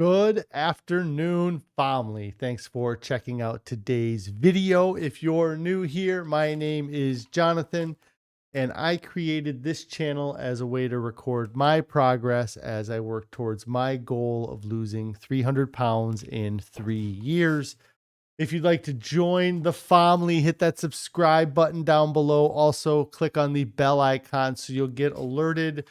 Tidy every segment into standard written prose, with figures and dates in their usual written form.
Good afternoon, family. Thanks for checking out today's video. If you're new here, my name is Jonathan, and I created this channel as a way to record my progress as I work towards my goal of losing 300 pounds in 3 years. If you'd like to join the family, hit that subscribe button down below. Also, click on the bell icon so you'll get alerted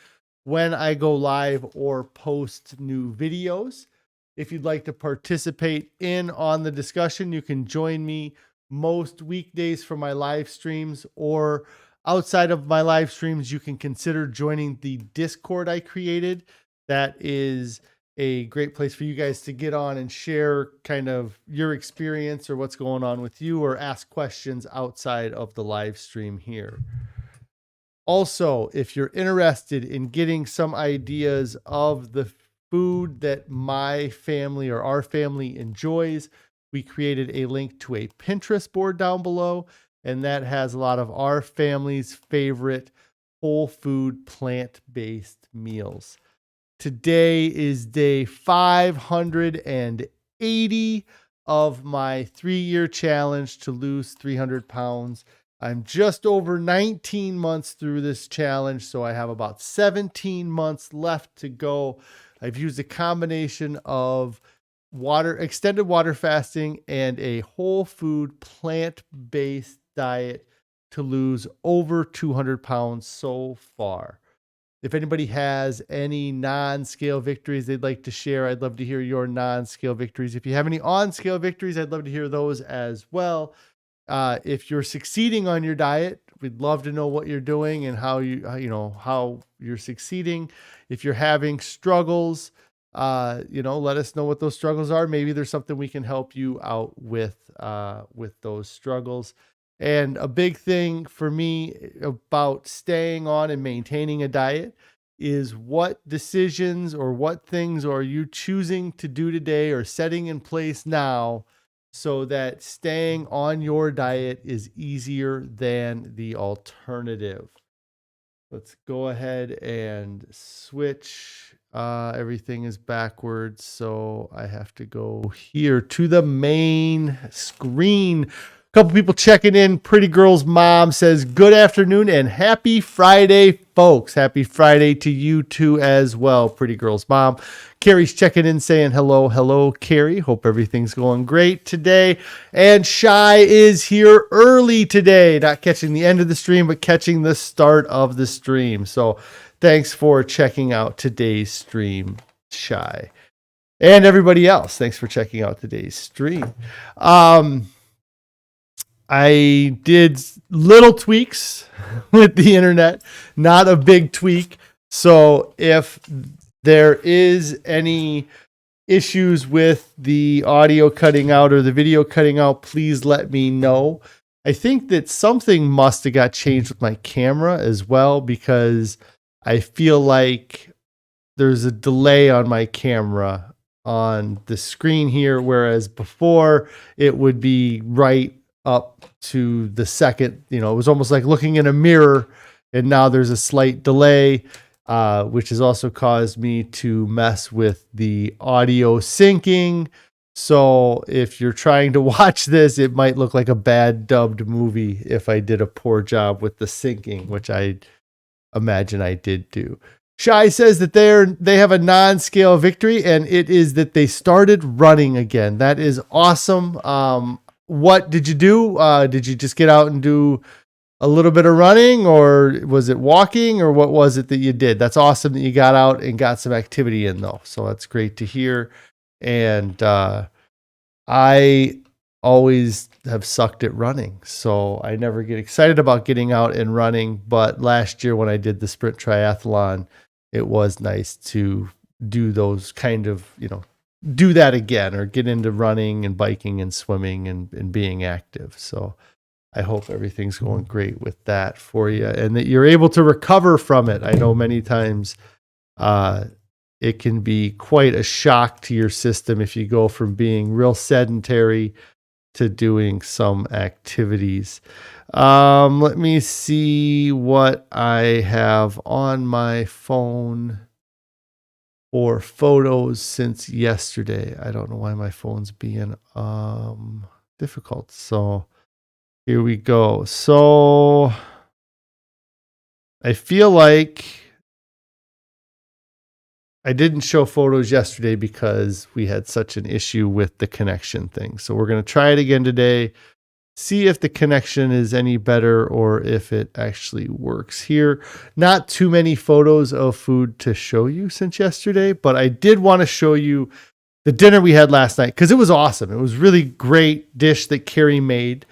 when I go live or post new videos. If you'd like to participate on the discussion, you can join me most weekdays for my live streams, or outside of my live streams, you can consider joining the Discord I created. That is a great place for you guys to get on and share kind of your experience or what's going on with you, or ask questions outside of the live stream here. Also, if you're interested in getting some ideas of the food that my family or our family enjoys, we created a link to a Pinterest board down below, and that has a lot of our family's favorite whole food plant-based meals. Today is day 580 of my 3-year challenge to lose 300 pounds. I'm just over 19 months through this challenge, so I have about 17 months left to go. I've used a combination of extended water fasting and a whole food plant-based diet to lose over 200 pounds so far. If anybody has any non-scale victories they'd like to share, I'd love to hear your non-scale victories. If you have any on-scale victories, I'd love to hear those as well. If you're succeeding on your diet, we'd love to know what you're doing and how you're succeeding. If you're having struggles, let us know what those struggles are. Maybe there's something we can help you out with those struggles. And a big thing for me about staying on and maintaining a diet is what decisions or what things are you choosing to do today or setting in place now so that staying on your diet is easier than the alternative. Let's go ahead and switch. Everything is backwards, so I have to go here to the main screen. Couple people checking in. Pretty Girl's mom says, good afternoon and happy Friday, folks. Happy Friday to you too as well, Pretty Girl's mom. Carrie's checking in saying hello. Hello, Carrie. Hope everything's going great today. And Shy is here early today. Not catching the end of the stream, but catching the start of the stream. So thanks for checking out today's stream, Shy. And everybody else, thanks for checking out today's stream. I did little tweaks with the internet, not a big tweak. So if there is any issues with the audio cutting out or the video cutting out, please let me know. I think that something must have got changed with my camera as well, because I feel like there's a delay on my camera on the screen here, whereas before it would be right up to the second. It was almost like looking in a mirror, and now there's a slight delay, which has also caused me to mess with the audio syncing. So if you're trying to watch this, it might look like a bad dubbed movie if I did a poor job with the syncing, which I imagine I did do. Shy says that they have a non-scale victory, and it is that they started running again. That is awesome. What did you do? Did you just get out and do a little bit of running, or was it walking, or what was it that you did? That's awesome that you got out and got some activity in, though. So that's great to hear. And I always have sucked at running, so I never get excited about getting out and running. But last year when I did the sprint triathlon, it was nice to do those kind of, do that again, or get into running and biking and swimming and being active. So I hope everything's going great with that for you, and that you're able to recover from it. I know many times it can be quite a shock to your system if you go from being real sedentary to doing some activities. Let me see what I have on my phone for photos since yesterday. I don't know why my phone's being difficult. So here we go. So I feel like I didn't show photos yesterday because we had such an issue with the connection thing. So we're going to try it again today, see if the connection is any better or if it actually works here. Not too many photos of food to show you since yesterday, but I did want to show you the dinner we had last night because it was awesome. It was really great dish that Carrie made.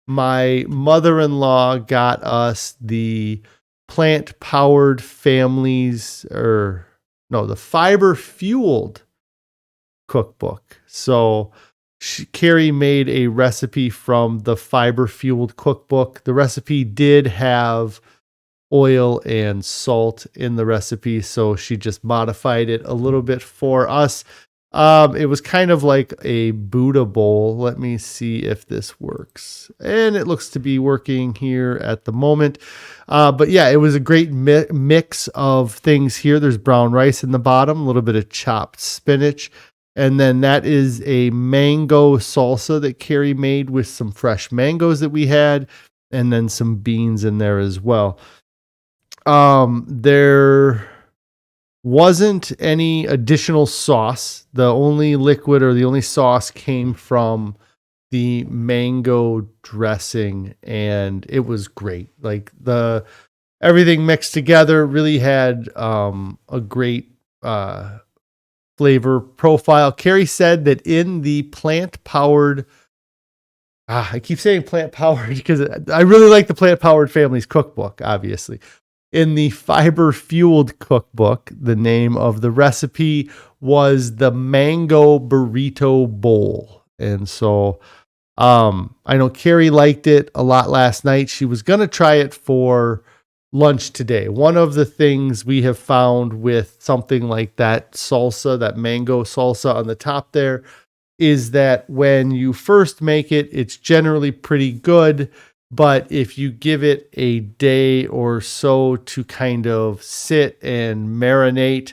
My mother-in-law got us the plant-powered families, the fiber-fueled cookbook. So Carrie made a recipe from the fiber-fueled cookbook. The recipe did have oil and salt in the recipe, so she just modified it a little bit for us. It was kind of like a Buddha bowl. Let me see if this works. And it looks to be working here at the moment. But yeah, it was a great mix of things here. There's brown rice in the bottom, a little bit of chopped spinach. And then that is a mango salsa that Carrie made with some fresh mangoes that we had, and then some beans in there as well. There wasn't any additional sauce. The only liquid or the only sauce came from the mango dressing, and it was great. Like everything mixed together really had a great flavor profile. Carrie said that in the plant-powered, I keep saying plant-powered because I really like the plant-powered families cookbook, obviously. In the fiber-fueled cookbook, the name of the recipe was the Mango Burrito Bowl. And so I know Carrie liked it a lot last night. She was going to try it for lunch today. One of the things we have found with something like that salsa, that mango salsa on the top there, is that when you first make it, it's generally pretty good. But if you give it a day or so to kind of sit and marinate,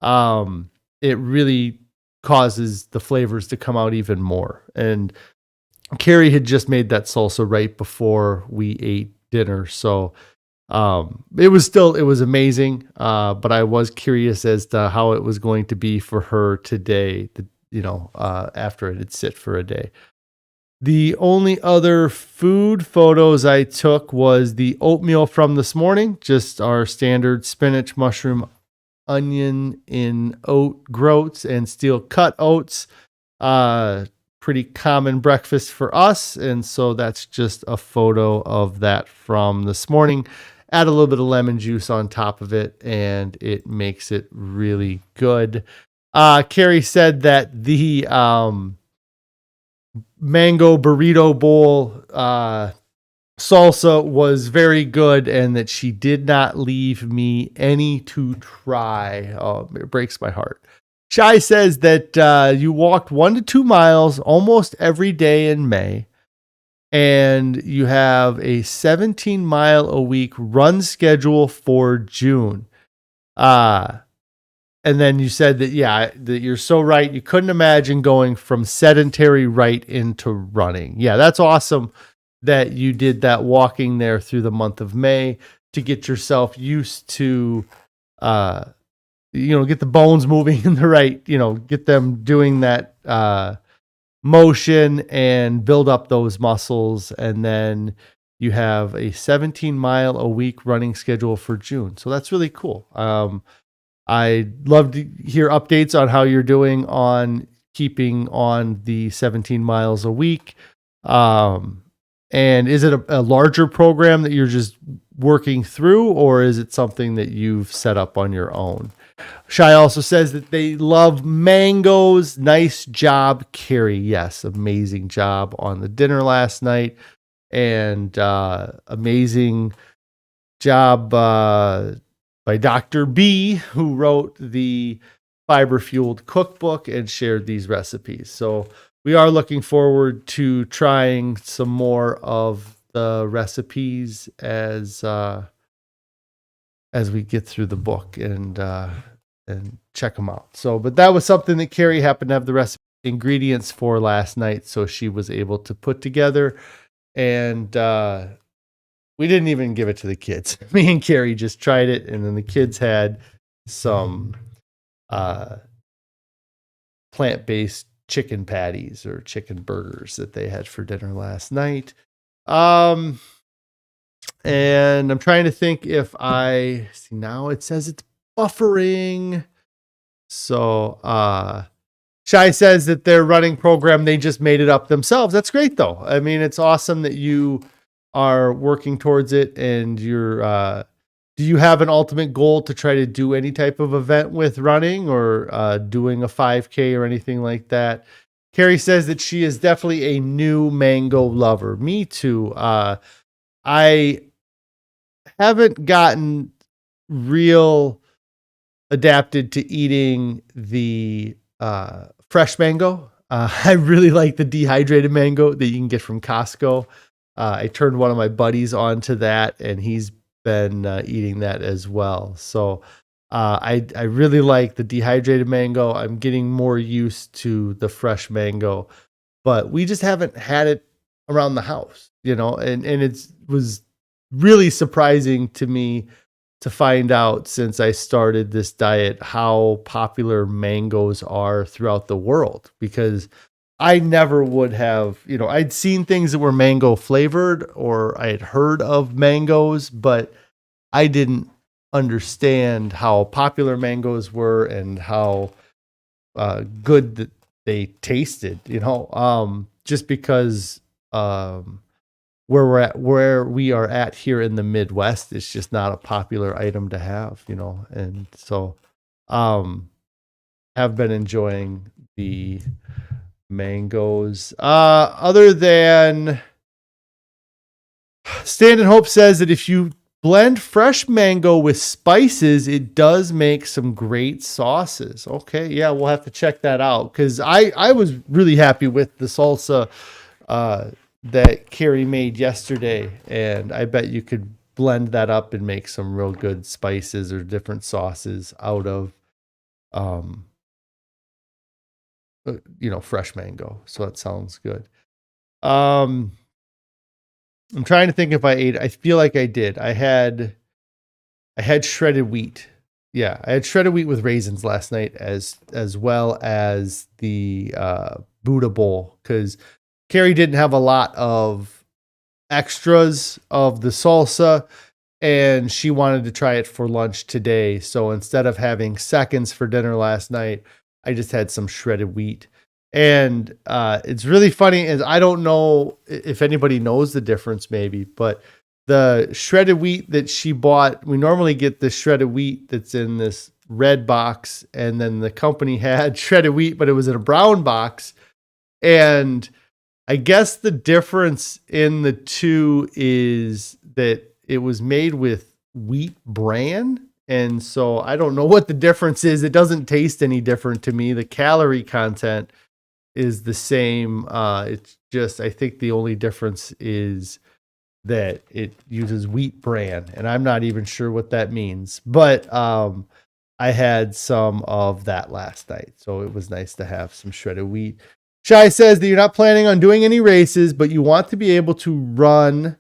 it really causes the flavors to come out even more. And Carrie had just made that salsa right before we ate dinner. So it was amazing. But I was curious as to how it was going to be for her today, after it had sit for a day. The only other food photos I took was the oatmeal from this morning, just our standard spinach, mushroom, onion in oat groats and steel cut oats. Pretty common breakfast for us. And so that's just a photo of that from this morning. Add a little bit of lemon juice on top of it, and it makes it really good. Carrie said that the mango burrito bowl salsa was very good and that she did not leave me any to try. Oh, it breaks my heart. Shai says that you walked 1 to 2 miles almost every day in May, and you have a 17-mile-a-week run schedule for June. And then you said that, that you're so right. You couldn't imagine going from sedentary right into running. Yeah, that's awesome that you did that walking there through the month of May to get yourself used to, get the bones moving in the right, get them doing that motion and build up those muscles. And then you have a 17-mile-a-week running schedule for June. So that's really cool. I'd love to hear updates on how you're doing on keeping on the 17 miles a week. And is it a larger program that you're just working through, or is it something that you've set up on your own? Shai also says that they love mangoes. Nice job, Carrie. Yes, amazing job on the dinner last night. And amazing job by Dr. B, who wrote the fiber-fueled cookbook and shared these recipes. So we are looking forward to trying some more of the recipes as we get through the book and and check them out. So, but that was something that Carrie happened to have the recipe ingredients for last night, so she was able to put together. And we didn't even give it to the kids. Me and Carrie just tried it, and then the kids had some plant-based chicken patties or chicken burgers that they had for dinner last night. And I'm trying to think if I see now it says it's buffering. So Shai says that their running program, they just made it up themselves. That's great though. I mean, it's awesome that you are working towards it, and you're do you have an ultimate goal to try to do any type of event with running, or doing a 5K or anything like that? Carrie says that she is definitely a new mango lover. Me too. I haven't gotten real adapted to eating the fresh mango. I really like the dehydrated mango that you can get from Costco. I turned one of my buddies onto that, and he's been eating that as well. So I really like the dehydrated mango. I'm getting more used to the fresh mango, but we just haven't had it around the house, and it was really surprising to me to find out, since I started this diet, how popular mangoes are throughout the world, because I never would have, I'd seen things that were mango flavored, or I had heard of mangoes, but I didn't understand how popular mangoes were and how good that they tasted, just because where we are at here in the Midwest, it's just not a popular item to have, and so have been enjoying the mangoes. Other than Stand and Hope says that if you blend fresh mango with spices, it does make some great sauces. Okay, yeah, we'll have to check that out, because I was really happy with the salsa that Carrie made yesterday, and I bet you could blend that up and make some real good spices or different sauces out of fresh mango. So that sounds good. I'm trying to think if I feel like I did. I had shredded wheat. Yeah, I had shredded wheat with raisins last night, as well as the Buddha bowl, because Carrie didn't have a lot of extras of the salsa, and she wanted to try it for lunch today. So instead of having seconds for dinner last night, I just had some shredded wheat. And it's really funny, is I don't know if anybody knows the difference maybe, but the shredded wheat that she bought, we normally get the shredded wheat that's in this red box, and then the company had shredded wheat, but it was in a brown box. And I guess the difference in the two is that it was made with wheat bran. And so I don't know what the difference is. It doesn't taste any different to me. The calorie content is the same. It's just, I think the only difference is that it uses wheat bran, and I'm not even sure what that means, but I had some of that last night. So it was nice to have some shredded wheat. Shai says that you're not planning on doing any races, but you want to be able to run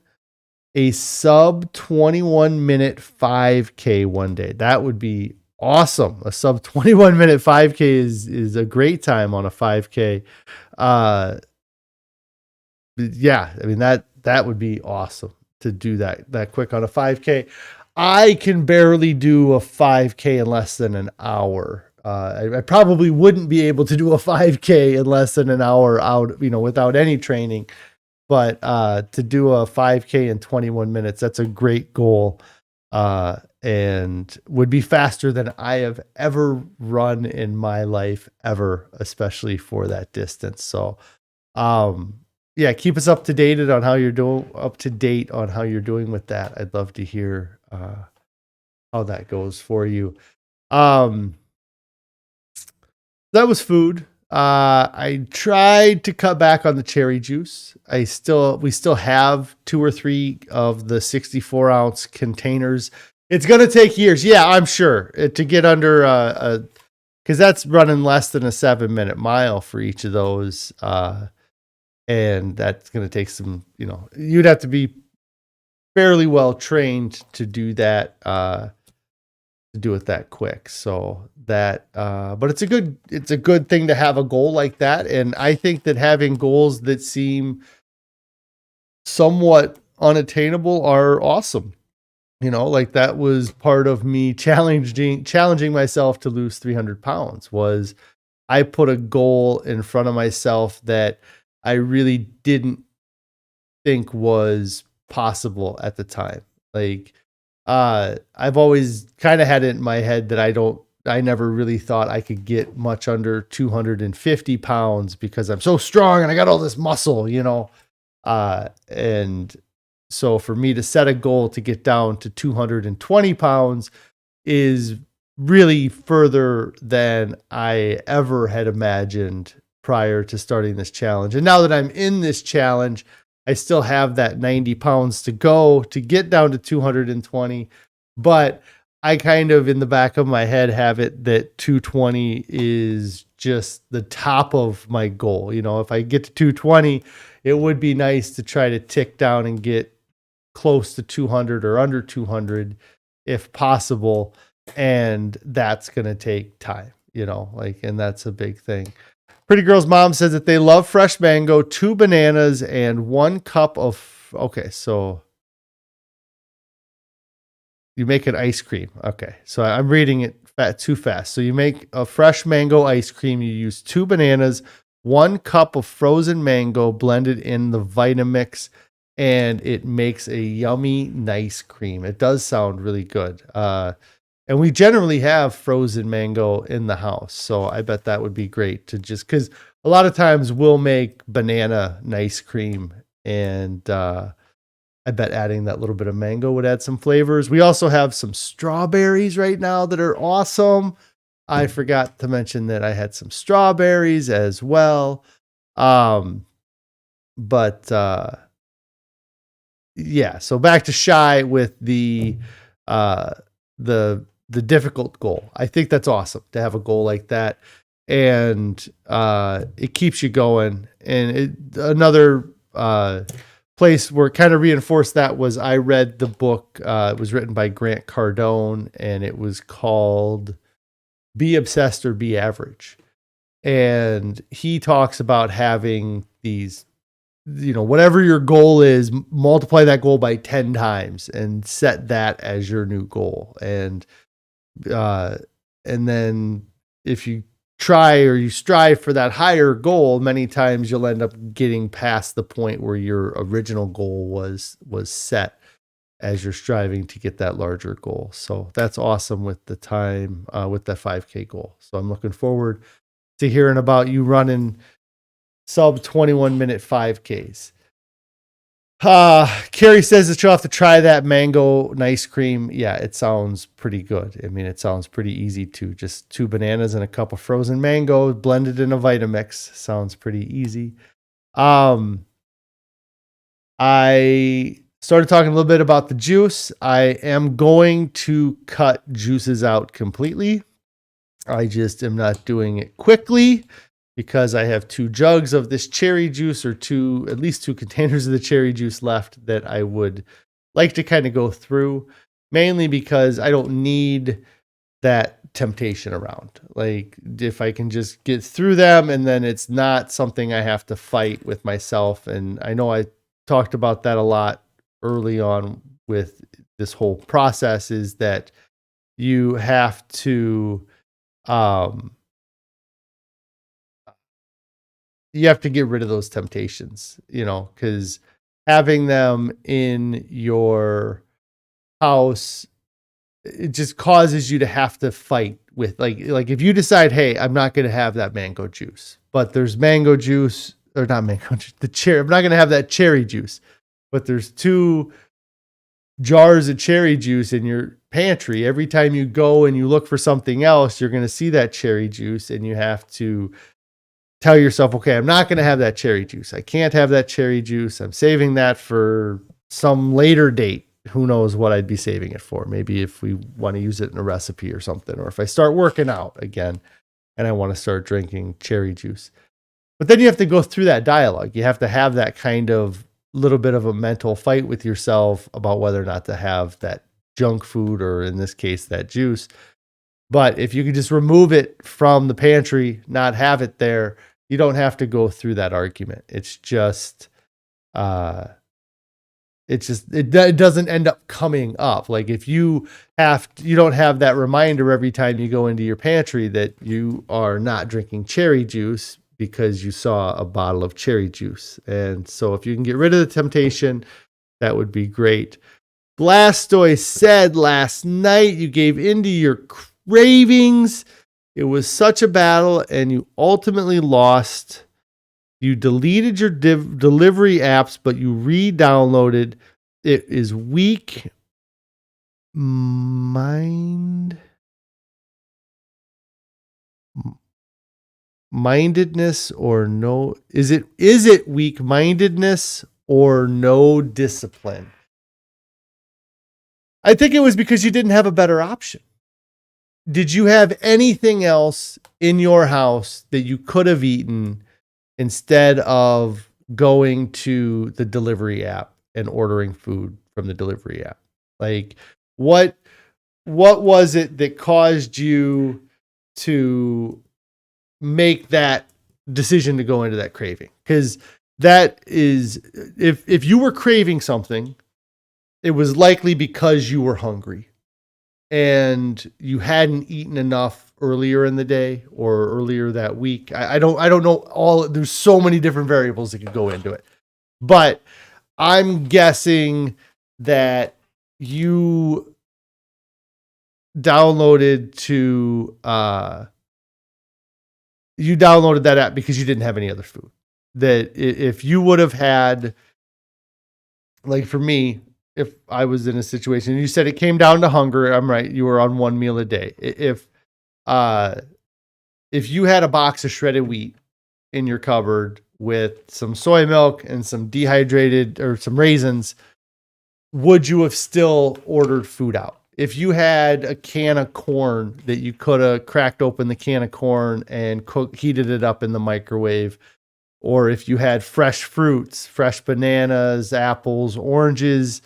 a sub 21 minute 5K one day. That would be awesome. A sub 21 minute 5K is a great time on a 5K. Yeah, I mean, that would be awesome to do that quick on a 5K. I can barely do a 5K in less than an hour. I probably wouldn't be able to do a 5K in less than an hour out, without any training. But to do a 5K in 21 minutes, that's a great goal, and would be faster than I have ever run in my life ever, especially for that distance. So, yeah, keep us up to date on how you're doing with that. I'd love to hear how that goes for you. That was food. I tried to cut back on the cherry juice. We still have 2 or 3 of the 64 ounce containers It's going to take years. Yeah, I'm sure to get under because that's running less than a 7-minute mile for each of those. And that's going to take some, you'd have to be fairly well trained to do that, to do it that quick. So that, but it's a good thing to have a goal like that. And I think that having goals that seem somewhat unattainable are awesome. Like that was part of me challenging myself to lose 300 pounds was I put a goal in front of myself that I really didn't think was possible at the time. Like, I've always kind of had it in my head that I never really thought I could get much under 250 pounds because I'm so strong and I got all this muscle, and so for me to set a goal to get down to 220 pounds is really further than I ever had imagined prior to starting this challenge. And now that I'm in this challenge, I still have that 90 pounds to go to get down to 220, but I kind of in the back of my head have it that 220 is just the top of my goal. If I get to 220, it would be nice to try to tick down and get close to 200 or under 200 if possible. And that's going to take time, and that's a big thing. Pretty Girl's mom says that they love fresh mango, 2 bananas, and 1 cup of, okay, so you make an ice cream. Okay, so I'm reading it too fast. So you make a fresh mango ice cream. You use 2 bananas, 1 cup of frozen mango blended in the Vitamix, and it makes a yummy, nice cream. It does sound really good. And we generally have frozen mango in the house. So I bet that would be great to just, because a lot of times we'll make banana nice cream. And I bet adding that little bit of mango would add some flavors. We also have some strawberries right now that are awesome. I forgot to mention that I had some strawberries as well. Yeah, so back to Shy with the difficult goal. I think that's awesome to have a goal like that, and it keeps you going. And another place where it kind of reinforced that was I read the book. It was written by Grant Cardone, and it was called "Be Obsessed or Be Average." And he talks about having these, whatever your goal is, multiply that goal by 10 times and set that as your new goal. And then if you try or you strive for that higher goal, many times you'll end up getting past the point where your original goal was set as you're striving to get that larger goal. So that's awesome with the time, with that 5K goal. So I'm looking forward to hearing about you running sub 21 minute 5Ks. Carrie says that you'll have to try that mango ice cream. Yeah, it sounds pretty good. I mean, it sounds pretty easy too. Just 2 bananas and a cup of frozen mango blended in a Vitamix. Sounds pretty easy. I started talking a little bit about the juice. I am going to cut juices out completely. I just am not doing it quickly because I have 2 jugs of this cherry juice, or at least 2 containers of the cherry juice left that I would like to kind of go through, mainly because I don't need that temptation around. Like, if I can just get through them, and then it's not something I have to fight with myself. And I know I talked about that a lot early on with this whole process, is that you have to get rid of those temptations, because having them in your house, it just causes you to have to fight with, like if you decide, hey, I'm not going to have that mango juice, but there's mango juice, or not mango juice, I'm not going to have that cherry juice, but there's 2 jars of cherry juice in your pantry. Every time you go and you look for something else, you're going to see that cherry juice, and you have to tell yourself, okay, I'm not going to have that cherry juice. I can't have that cherry juice. I'm saving that for some later date. who knows what I'd be saving it for. Maybe if we want to use it in a recipe or something, or if I start working out again and I want to start drinking cherry juice. But then you have to go through that dialogue. You have to have that kind of little bit of a mental fight with yourself about whether or not to have that junk food, or in this case, that juice. But if you could just remove it from the pantry, not have it there, you don't have to go through that argument. It doesn't end up coming up. Like if you don't have that reminder every time you go into your pantry that you are not drinking cherry juice because you saw a bottle of cherry juice. And so if you can get rid of the temptation, that would be great. Blastoise said last night you gave into your cravings. It was such a battle and you ultimately lost. You deleted your delivery apps, but you re-downloaded. It is weak mindedness or no? Is it weak mindedness or no discipline? I think it was because you didn't have a better option. Did you have anything else in your house that you could have eaten instead of going to the delivery app and ordering food from the delivery app? Like what was it that caused you to make that decision to go into that craving? Because that is, if you were craving something, it was likely because you were hungry and you hadn't eaten enough earlier in the day or earlier that week. I don't know there's so many different variables that could go into it, but I'm guessing that you downloaded that app because you didn't have any other food. That if you would have had, like for me, if I was in a situation, you said it came down to hunger. I'm right. You were on one meal a day. If you had a box of shredded wheat in your cupboard with some soy milk and some dehydrated or some raisins, would you have still ordered food out? If you had a can of corn that you could have cracked open the can of corn and heated it up in the microwave, or if you had fresh fruits, fresh bananas, apples, oranges,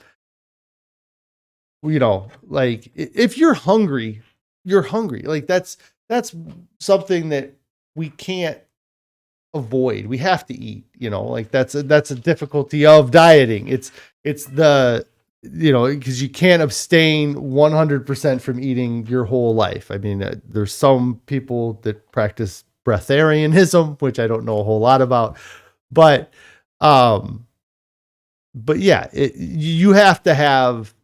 like if you're hungry, you're hungry. Like that's something that we can't avoid. We have to eat, like that's a difficulty of dieting. It's the, because you can't abstain 100% from eating your whole life. I mean, there's some people that practice breatharianism, which I don't know a whole lot about, but yeah, you have to have,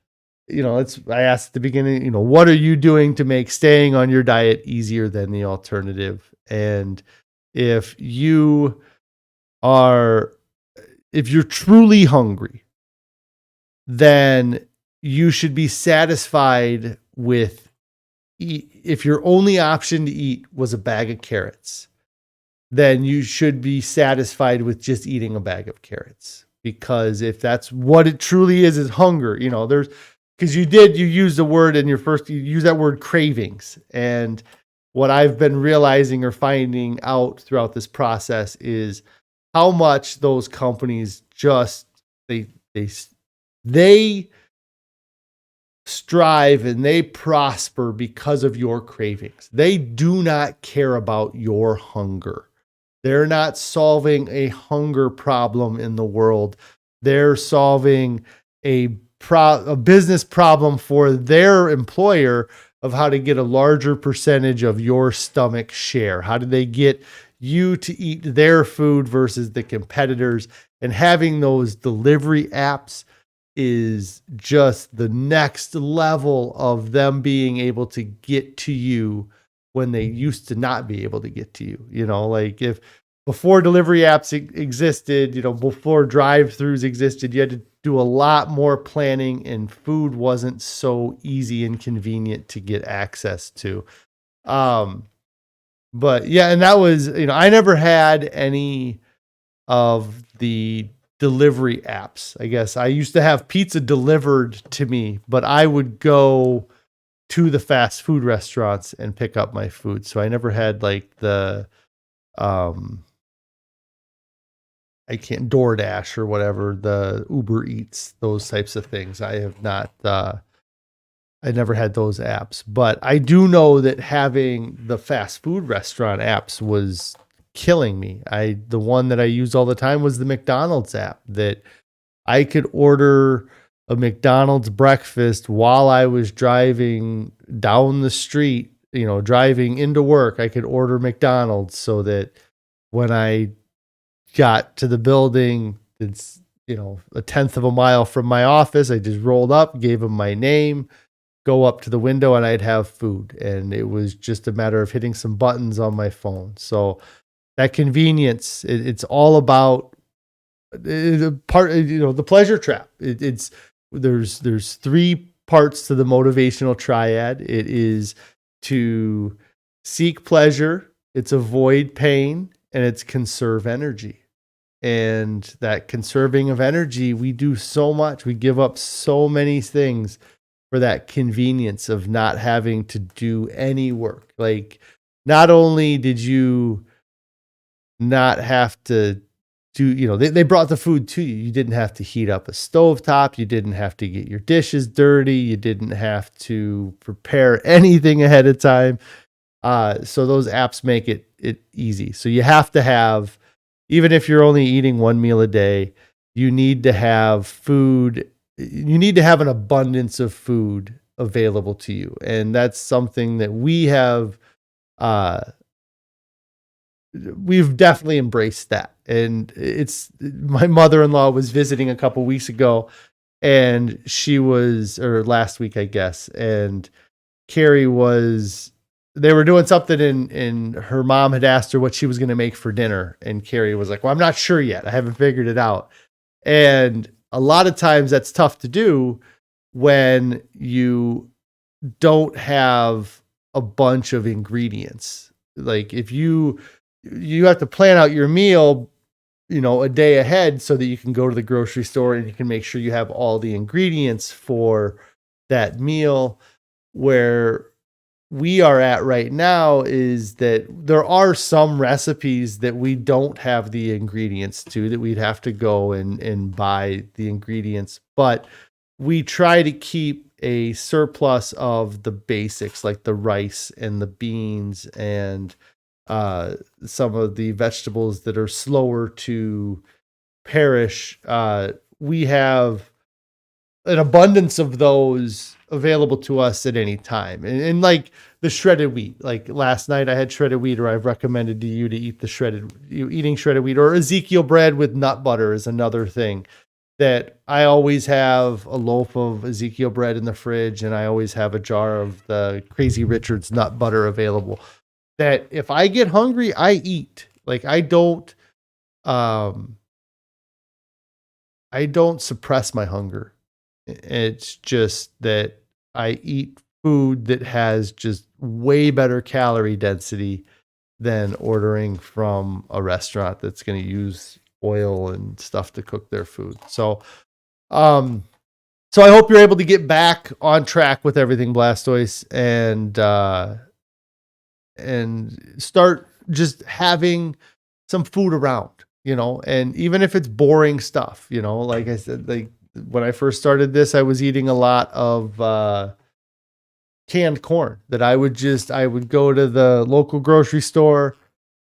I asked at the beginning, what are you doing to make staying on your diet easier than the alternative? And if you're truly hungry, then you should be satisfied with, if your only option to eat was a bag of carrots, then you should be satisfied with just eating a bag of carrots. Because if that's what it truly is hunger, because you use the word you use that word cravings. And what I've been realizing or finding out throughout this process is how much those companies just, they strive and they prosper because of your cravings. They do not care about your hunger. They're not solving a hunger problem in the world. They're solving a business problem for their employer of how to get a larger percentage of your stomach share. How do they get you to eat their food versus the competitors? And having those delivery apps is just the next level of them being able to get to you when they used to not be able to get to you. Like if before delivery apps existed, before drive-throughs existed, you had to do a lot more planning and food wasn't so easy and convenient to get access to. But yeah, and that was, I never had any of the delivery apps. I guess I used to have pizza delivered to me, but I would go to the fast food restaurants and pick up my food. So I never had like the, I can't DoorDash or whatever, the Uber Eats, those types of things. I have not, I never had those apps, but I do know that having the fast food restaurant apps was killing me. The one that I used all the time was the McDonald's app, that I could order a McDonald's breakfast while I was driving down the street, driving into work. I could order McDonald's so that when I got to the building, it's, a tenth of a mile from my office, I just rolled up, gave them my name, go up to the window, and I'd have food. And it was just a matter of hitting some buttons on my phone. So that convenience, it's all about the pleasure trap. There's three parts to the motivational triad. It is to seek pleasure, it's avoid pain, and it's conserve energy. And that conserving of energy, we do so much. We give up so many things for that convenience of not having to do any work. Like, not only did you not have to do, they brought the food to you. You didn't have to heat up a stovetop. You didn't have to get your dishes dirty. You didn't have to prepare anything ahead of time. So those apps make it easy. So you have to have, even if you're only eating one meal a day, you need to have food. You need to have an abundance of food available to you. And that's something that we've definitely embraced that. And my mother-in-law was visiting a couple weeks ago, and or last week, I guess. And Carrie they were doing something, and her mom had asked her what she was going to make for dinner. And Carrie was like, well, I'm not sure yet. I haven't figured it out. And a lot of times that's tough to do when you don't have a bunch of ingredients. Like, if you have to plan out your meal, a day ahead so that you can go to the grocery store and you can make sure you have all the ingredients for that meal. Where we are at right now is that there are some recipes that we don't have the ingredients to, that we'd have to go and buy the ingredients, but we try to keep a surplus of the basics, like the rice and the beans and some of the vegetables that are slower to perish. We have an abundance of those available to us at any time. And like the shredded wheat, like last night I had shredded wheat, or I've recommended to you to eat eating shredded wheat, or Ezekiel bread with nut butter is another thing that I always have a loaf of Ezekiel bread in the fridge. And I always have a jar of the Crazy Richard's nut butter available, that if I get hungry, I eat. Like, I don't suppress my hunger. It's just that I eat food that has just way better calorie density than ordering from a restaurant that's going to use oil and stuff to cook their food. So I hope you're able to get back on track with everything, Blastoise, and start just having some food around, and even if it's boring stuff, like I said, like when I first started this, I was eating a lot of canned corn. That I would go to the local grocery store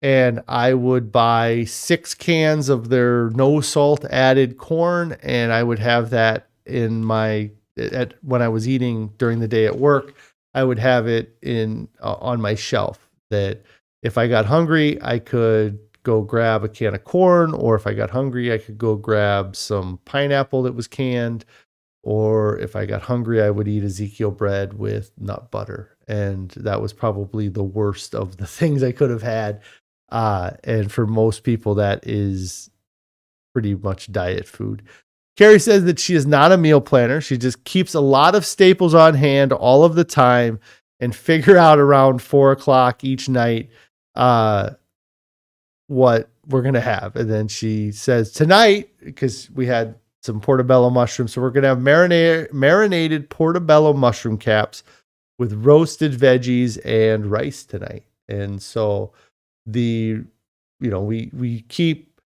and I would buy 6 cans of their no salt added corn, and I would have that when I was eating during the day at work. I would have it on my shelf, that if I got hungry, I could go grab a can of corn, or if I got hungry, I could go grab some pineapple that was canned, or if I got hungry, I would eat Ezekiel bread with nut butter. And that was probably the worst of the things I could have had. And for most people, that is pretty much diet food. Carrie says that she is not a meal planner. She just keeps a lot of staples on hand all of the time and figure out around 4:00 each night what we're going to have. And then she says tonight, because we had some portobello mushrooms, so we're going to have marinated portobello mushroom caps with roasted veggies and rice tonight. And so we keep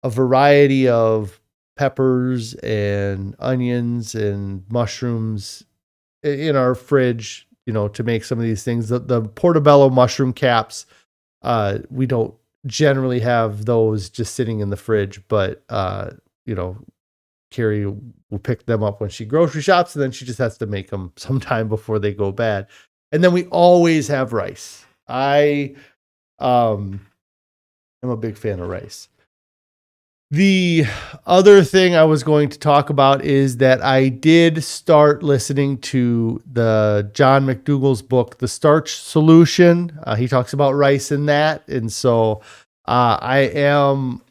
a variety of peppers and onions and mushrooms in our fridge, to make some of these things. The portobello mushroom caps, we don't generally have those just sitting in the fridge, but Carrie will pick them up when she grocery shops, and then she just has to make them sometime before they go bad. And then we always have rice. I am a big fan of rice. The other thing I was going to talk about is that I did start listening to the John McDougall's book, The Starch Solution. He talks about rice in that. And so I am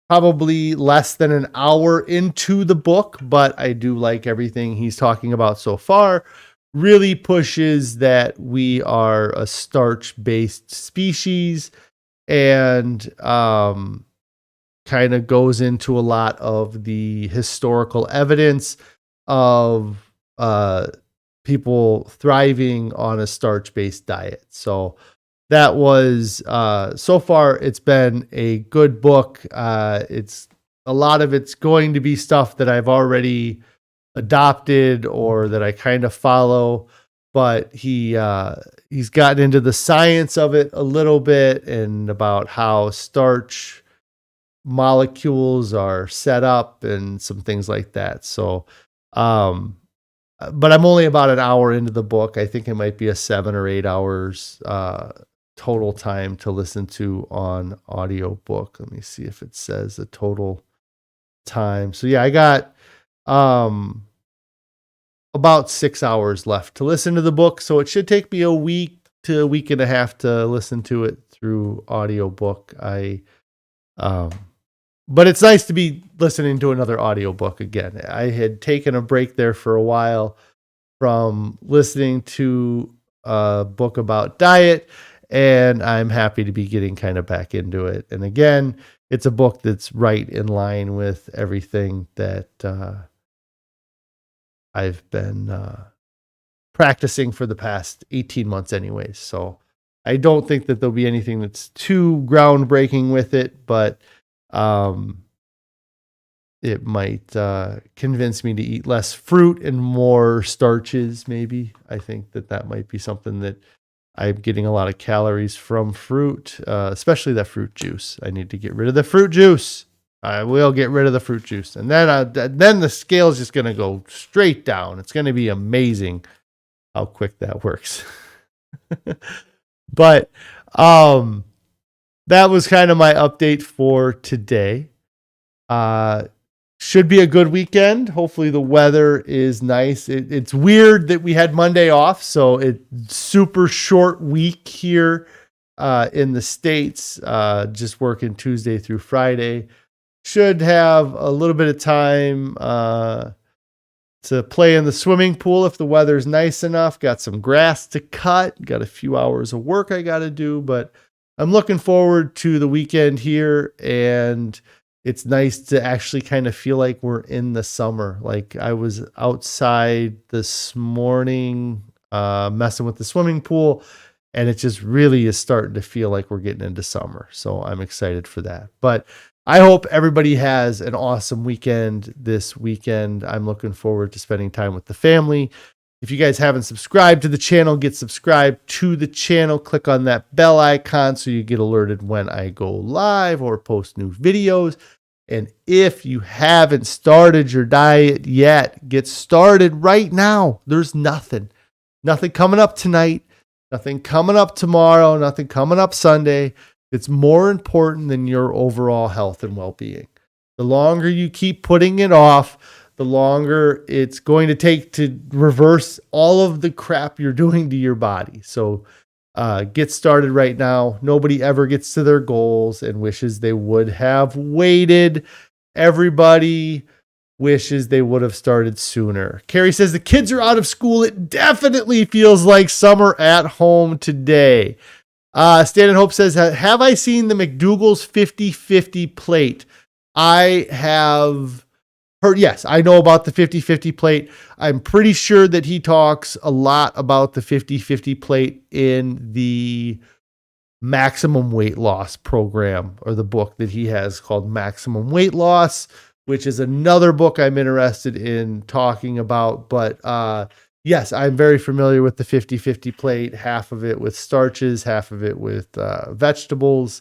probably less than an hour into the book, but I do like everything he's talking about so far. Really pushes that we are a starch-based species, and kind of goes into a lot of the historical evidence of people thriving on a starch-based diet. So that was, so far, it's been a good book. It's a lot of it's going to be stuff that I've already adopted or that I kind of follow, but he's gotten into the science of it a little bit and about how starch molecules are set up and some things like that. So, but I'm only about an hour into the book. I think it might be a 7 or 8 hours total time to listen to on audiobook. Let me see if it says the total time. So yeah, I got about 6 hours left to listen to the book. So it should take me a week to a week and a half to listen to it through audiobook. But it's nice to be listening to another audiobook again. I had taken a break there for a while from listening to a book about diet, and I'm happy to be getting kind of back into it. And again, it's a book that's right in line with everything that I've been practicing for the past 18 months anyways. So I don't think that there'll be anything that's too groundbreaking with it, but it might convince me to eat less fruit and more starches, maybe. I think that might be something that I'm getting a lot of calories from fruit, especially that fruit juice. I need to get rid of the fruit juice. I will get rid of the fruit juice. And then the scale is just going to go straight down. It's going to be amazing how quick that works. But that was kind of my update for today. Should be a good weekend. Hopefully the weather is nice. It's weird that we had Monday off, so it's super short week here in the States, just working Tuesday through Friday. Should have a little bit of time to play in the swimming pool if the weather's nice enough. Got some grass to cut. Got a few hours of work I got to do, but I'm looking forward to the weekend here, and it's nice to actually kind of feel like we're in the summer. Like I was outside this morning messing with the swimming pool, and it just really is starting to feel like we're getting into summer. So I'm excited for that. But I hope everybody has an awesome weekend this weekend. I'm looking forward to spending time with the family. If you guys haven't subscribed to the channel, get subscribed to the channel. Click on that bell icon so you get alerted when I go live or post new videos. And if you haven't started your diet yet, get started right now. There's nothing coming up tonight, nothing coming up tomorrow, nothing coming up Sunday. It's more important than your overall health and well-being. The longer you keep putting it off, the longer it's going to take to reverse all of the crap you're doing to your body. So get started right now. Nobody ever gets to their goals and wishes they would have waited. Everybody wishes they would have started sooner. Carrie says the kids are out of school. It definitely feels like summer at home today. Stan and Hope says, have I seen the McDougall's 50-50 plate? I have heard, yes, I know about the 50-50 plate. I'm pretty sure that he talks a lot about the 50-50 plate in the Maximum Weight Loss program, or the book that he has called Maximum Weight Loss, which is another book I'm interested in talking about. But yes, I'm very familiar with the 50-50 plate, half of it with starches, half of it with vegetables.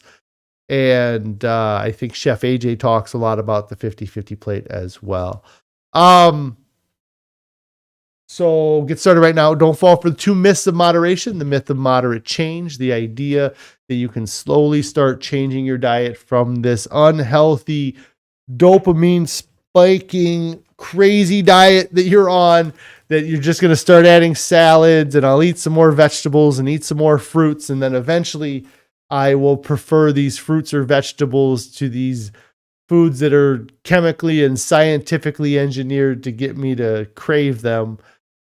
And I think Chef AJ talks a lot about the 50-50 plate as well. So get started right now. Don't fall for the 2 myths of moderation. The myth of moderate change, the idea that you can slowly start changing your diet from this unhealthy, dopamine spiking, crazy diet that you're on, that you're just going to start adding salads and I'll eat some more vegetables and eat some more fruits. And then eventually I will prefer these fruits or vegetables to these foods that are chemically and scientifically engineered to get me to crave them.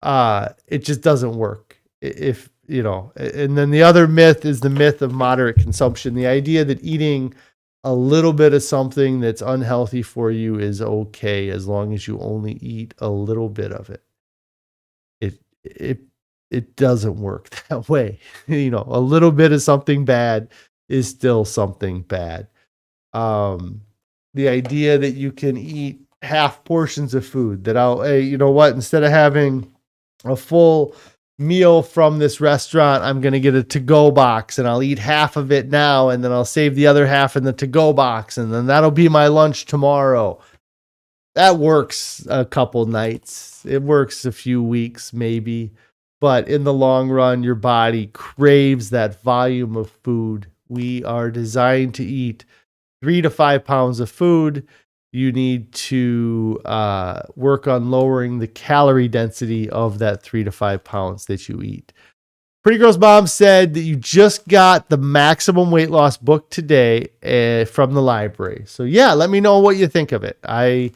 It just doesn't work. If you know, and then the other myth is the myth of moderate consumption. The idea that eating a little bit of something that's unhealthy for you is okay as long as you only eat a little bit of it. It doesn't work that way. You know, a little bit of something bad is still something bad. The idea that you can eat half portions of food, that hey, you know what, instead of having a full meal from this restaurant, I'm going to get a to-go box and I'll eat half of it now and then I'll save the other half in the to-go box and then that'll be my lunch tomorrow. That works a couple nights. It works a few weeks maybe, but in the long run, your body craves that volume of food. We are designed to eat 3 to 5 pounds of food. You need to work on lowering the calorie density of that 3 to 5 pounds that you eat. Pretty Girl's mom said that you just got the Maximum Weight Loss book today from the library. So yeah, let me know what you think of it. I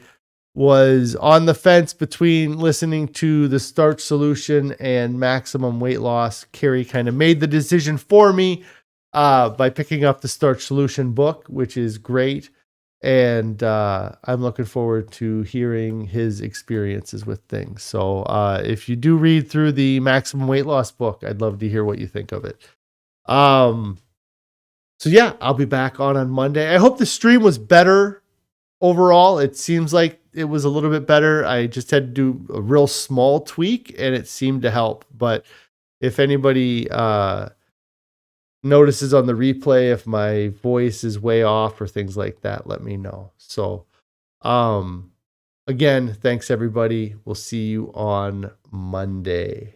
was on the fence between listening to the Starch Solution and Maximum Weight Loss. Carrie kind of made the decision for me by picking up the Starch Solution book, which is great. And I'm looking forward to hearing his experiences with things. So if you do read through the Maximum Weight Loss book, I'd love to hear what you think of it. So yeah, I'll be back on Monday. I hope the stream was better overall. It seems like it was a little bit better. I just had to do a real small tweak and it seemed to help. But if anybody notices on the replay if my voice is way off or things like that, let me know. So again, thanks everybody. We'll see you on Monday.